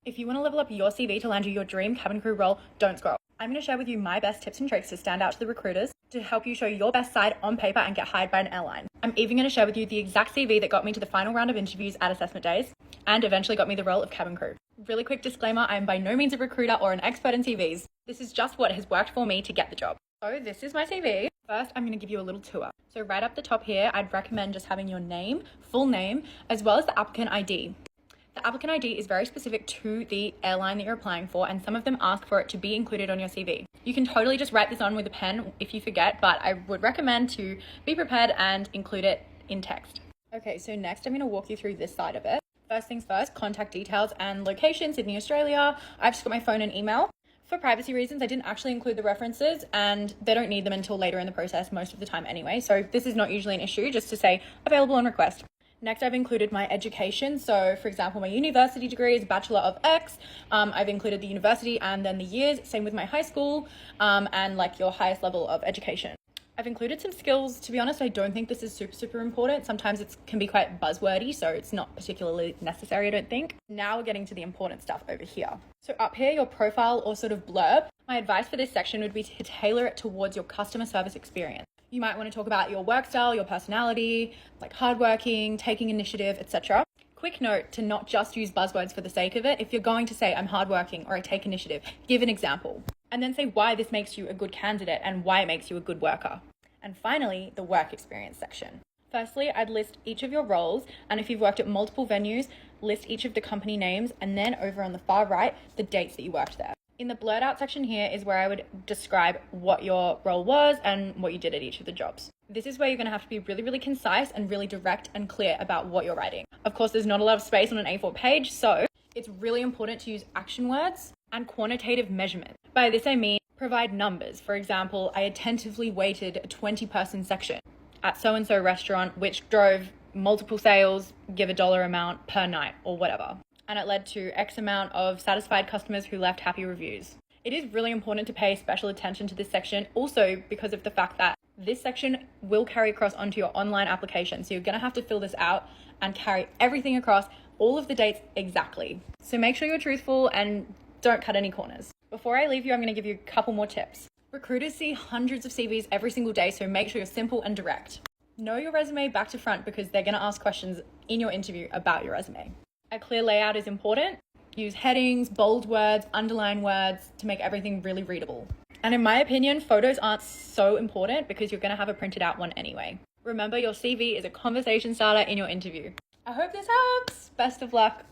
If you want to level up your CV to land you your dream cabin crew role, don't scroll. I'm going to share with you my best tips and tricks to stand out to the recruiters to help you show your best side on paper and get hired by an airline. I'm even going to share with you the exact CV that got me to the final round of interviews at assessment days and eventually got me the role of cabin crew. Really quick disclaimer, I am by no means a recruiter or an expert in CVs. This is just what has worked for me to get the job. So this is my CV. First, I'm going to give you a little tour. So right up the top here, I'd recommend just having your name, full name, as well as the applicant ID. The applicant ID is very specific to the airline that you're applying for, and some of them ask for it to be included on your CV. You can totally just write this on with a pen if you forget, but I would recommend to be prepared and include it in text. Okay, so next I'm going to walk you through this side of it. First things first, contact details and location, Sydney, Australia. I've just got my phone and email. For privacy reasons, I didn't actually include the references, and they don't need them until later in the process most of the time anyway, so this is not usually an issue, just to say available on request. Next, I've included my education. So for example, my university degree is Bachelor of X. I've included the university and then the years, same with my high school, and like your highest level of education. I've included some skills. To be honest, I don't think this is super important. Sometimes it can be quite buzzwordy, so it's not particularly necessary, I don't think. Now we're getting to the important stuff over here. So up here, your profile or sort of blurb. My advice for this section would be to tailor it towards your customer service experience. You might want to talk about your work style, your personality, like hardworking, taking initiative, etc. Quick note to not just use buzzwords for the sake of it. If you're going to say I'm hardworking or I take initiative, give an example. And then say why this makes you a good candidate and why it makes you a good worker. And finally, the work experience section. Firstly, I'd list each of your roles, and if you've worked at multiple venues, list each of the company names, and then over on the far right, the dates that you worked there. In the blurred out section here is where I would describe what your role was and what you did at each of the jobs. This is where you're going to have to be really concise and really direct and clear about what you're writing. Of course, there's not a lot of space on an A4 page, so it's really important to use action words and quantitative measurement. By this I mean provide numbers. For example, I attentively waited a 20-person section at so-and-so restaurant, which drove multiple sales, give a dollar amount per night or whatever. And it led to X amount of satisfied customers who left happy reviews. It is really important to pay special attention to this section, also because of the fact that this section will carry across onto your online application. So you're going to have to fill this out and carry everything across, all of the dates exactly. So make sure you're truthful and don't cut any corners. Before I leave you, I'm going to give you a couple more tips. Recruiters see hundreds of CVs every single day, so make sure you're simple and direct. Know your resume back to front because they're going to ask questions in your interview about your resume. A clear layout is important. Use headings, bold words, underline words to make everything really readable. And in my opinion, photos aren't so important because you're going to have a printed out one anyway. Remember, your CV is a conversation starter in your interview. I hope this helps. Best of luck.